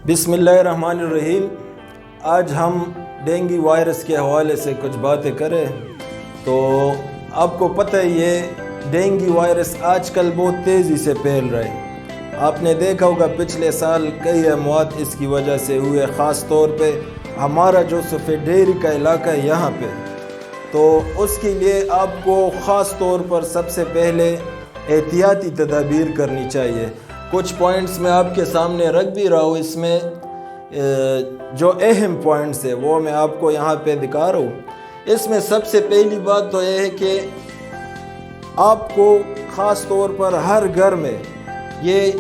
بسم اللہ الرحمن الرحیم۔ آج ہم ڈینگی وائرس کے حوالے سے کچھ باتیں کریں تو آپ کو پتہ ہے یہ ڈینگی وائرس آج کل بہت تیزی سے پھیل رہا ہے۔ آپ نے دیکھا ہوگا پچھلے سال کئی اموات اس کی وجہ سے ہوئے، خاص طور پہ ہمارا جو سفید ڈیری کا علاقہ ہے یہاں پہ، تو اس کے لیے آپ کو خاص طور پر سب سے پہلے احتیاطی تدابیر کرنی چاہیے۔ کچھ پوائنٹس میں آپ کے سامنے رکھ بھی رہا ہوں، اس میں جو اہم پوائنٹس ہے وہ میں آپ کو یہاں پہ دکھا رہا ہوں۔ اس میں سب سے پہلی بات تو یہ ہے کہ آپ کو خاص طور پر ہر گھر میں یہ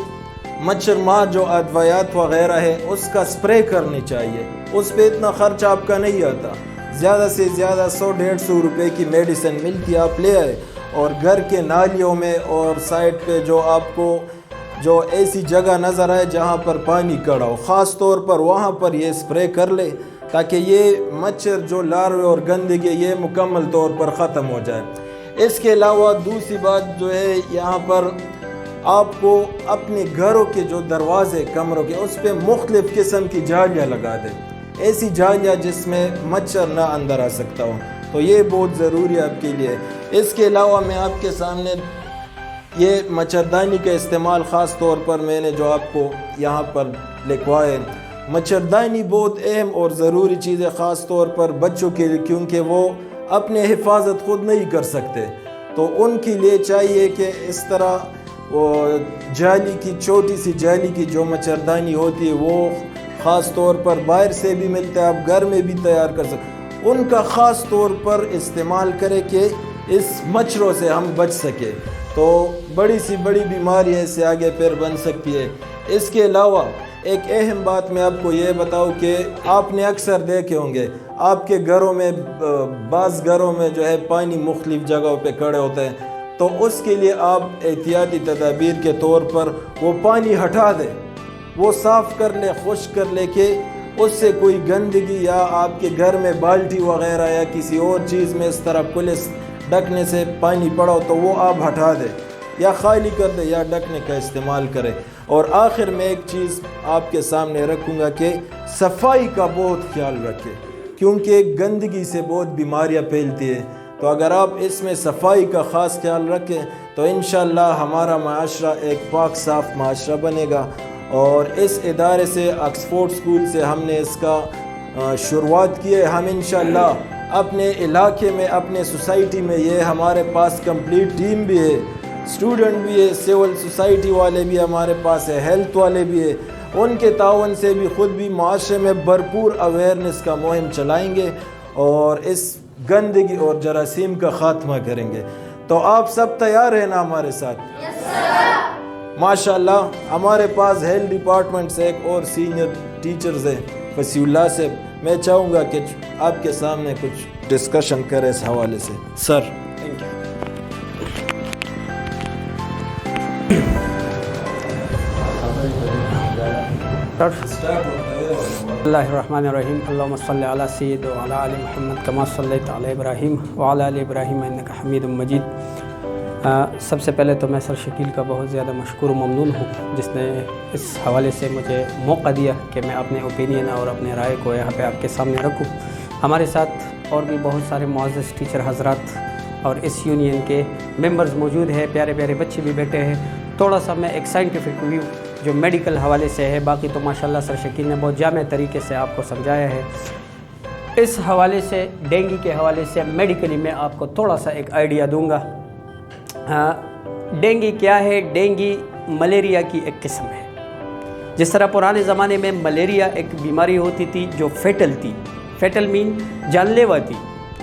مچھر مار جو ادویات وغیرہ ہے اس کا سپرے کرنی چاہیے۔ اس پہ اتنا خرچ آپ کا نہیں آتا، زیادہ سے زیادہ 100-150 روپے کی میڈیسن ملتی، آپ لے آئے اور گھر کے نالیوں میں اور سائڈ پہ جو آپ کو جو ایسی جگہ نظر آئے جہاں پر پانی کڑا ہو، خاص طور پر وہاں پر یہ سپرے کر لے تاکہ یہ مچھر جو لاروے اور گندگی یہ مکمل طور پر ختم ہو جائے۔ اس کے علاوہ دوسری بات جو ہے، یہاں پر آپ کو اپنے گھروں کے جو دروازے کمروں کے اس پہ مختلف قسم کی جالیاں لگا دیں، ایسی جالیاں جس میں مچھر نہ اندر آ سکتا ہو، تو یہ بہت ضروری ہے آپ کے لیے۔ اس کے علاوہ میں آپ کے سامنے یہ مچھردانی کا استعمال خاص طور پر میں نے جو آپ کو یہاں پر لکھوائے، مچھردانی بہت اہم اور ضروری چیز ہے خاص طور پر بچوں کے لیے، کیونکہ وہ اپنے حفاظت خود نہیں کر سکتے، تو ان کے لیے چاہیے کہ اس طرح وہ جالی کی چھوٹی سی جالی کی جو مچھردانی ہوتی ہے وہ خاص طور پر باہر سے بھی ملتا ہے، آپ گھر میں بھی تیار کر سکتے، ان کا خاص طور پر استعمال کرے کہ اس مچھروں سے ہم بچ سکے، تو بڑی سی بڑی بیماری اس سے آگے پھر بن سکتی ہے۔ اس کے علاوہ ایک اہم بات میں آپ کو یہ بتاؤں کہ آپ نے اکثر دیکھے ہوں گے آپ کے گھروں میں بعض گھروں میں جو ہے پانی مختلف جگہوں پہ کھڑے ہوتے ہیں، تو اس کے لیے آپ احتیاطی تدابیر کے طور پر وہ پانی ہٹا دیں، وہ صاف کر لے، خشک کر لے کہ اس سے کوئی گندگی یا آپ کے گھر میں بالٹی وغیرہ یا کسی اور چیز میں اس طرح پولیس ڈھکنے سے پانی پڑا ہو تو وہ آپ ہٹا دے یا خالی کر دے یا ڈھکنے کا استعمال کرے۔ اور آخر میں ایک چیز آپ کے سامنے رکھوں گا کہ صفائی کا بہت خیال رکھیں، کیونکہ گندگی سے بہت بیماریاں پھیلتی ہیں، تو اگر آپ اس میں صفائی کا خاص خیال رکھیں تو انشاءاللہ ہمارا معاشرہ ایک پاک صاف معاشرہ بنے گا۔ اور اس ادارے سے آکسفورڈ اسکول سے ہم نے اس کا شروعات کی ہے۔ ہم انشاءاللہ اپنے علاقے میں، اپنے سوسائٹی میں، یہ ہمارے پاس کمپلیٹ ٹیم بھی ہے، اسٹوڈنٹ بھی ہے، سول سوسائٹی والے بھی ہمارے پاس ہے، ہیلتھ والے بھی ہے، ان کے تعاون سے بھی خود بھی معاشرے میں بھرپور اویئرنیس کا مہم چلائیں گے اور اس گندگی اور جراثیم کا خاتمہ کریں گے۔ تو آپ سب تیار ہیں نا ہمارے ساتھ؟ ماشاءاللہ ہمارے پاس ہیلتھ ڈپارٹمنٹ سے ایک اور سینئر ٹیچرز ہیں، فصیح اللہ سے، میں چاہوں گا کہ آپ کے سامنے کچھ ڈسکشن کریں اس حوالے سے۔ Sir thank you. اللہ الرحمن الرحیم، اللہم صلی علی سید وعلی آل محمد کما صلیت علی ابراہیم وعلی آل ابراہیم انک حمید مجید۔ سب سے پہلے تو میں سر شکیل کا بہت زیادہ مشکور و ممنون ہوں، جس نے اس حوالے سے مجھے موقع دیا کہ میں اپنے اوپینین اور اپنے رائے کو یہاں پہ آپ کے سامنے رکھوں۔ ہمارے ساتھ اور بھی بہت سارے معزز ٹیچر حضرات اور اس یونین کے ممبرز موجود ہیں، پیارے پیارے بچے بھی بیٹھے ہیں۔ تھوڑا سا میں ایک سائنٹیفک ویو جو میڈیکل حوالے سے ہے، باقی تو ماشاءاللہ سر شکیل نے بہت جامع طریقے سے آپ کو سمجھایا ہے۔ اس حوالے سے ڈینگی کے حوالے سے میڈیکلی میں آپ کو تھوڑا سا ایک آئیڈیا دوں گا۔ ڈینگی کیا ہے؟ ڈینگی ملیریا کی ایک قسم ہے۔ جس طرح پرانے زمانے میں ملیریا ایک بیماری ہوتی تھی جو فیٹل تھی، فیٹل مین جان لیوا تھی،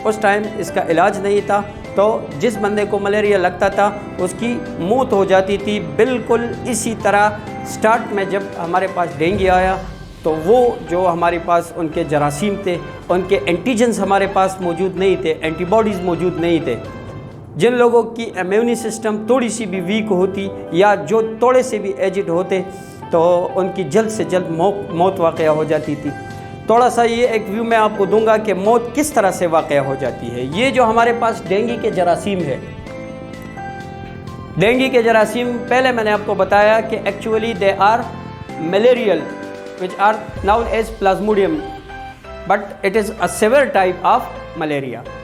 اس ٹائم اس کا علاج نہیں تھا، تو جس بندے کو ملیریا لگتا تھا اس کی موت ہو جاتی تھی۔ بالکل اسی طرح سٹارٹ میں جب ہمارے پاس ڈینگی آیا تو وہ جو ہمارے پاس ان کے جراثیم تھے، ان کے اینٹیجنز ہمارے پاس موجود نہیں تھے، اینٹی باڈیز موجود نہیں تھے۔ جن لوگوں کی امیونی سسٹم تھوڑی سی بھی ویک ہوتی یا جو تھوڑے سے بھی ایجڈ ہوتے تو ان کی جلد سے جلد موت واقع ہو جاتی تھی۔ تھوڑا سا یہ ایک ویو میں آپ کو دوں گا کہ موت کس طرح سے واقع ہو جاتی ہے۔ یہ جو ہمارے پاس ڈینگی کے جراثیم ہے، ڈینگی کے جراثیم پہلے میں نے آپ کو بتایا کہ actually they are material which are known as Plasmodium, but it is a severe type of malaria.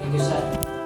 Thank you, sir.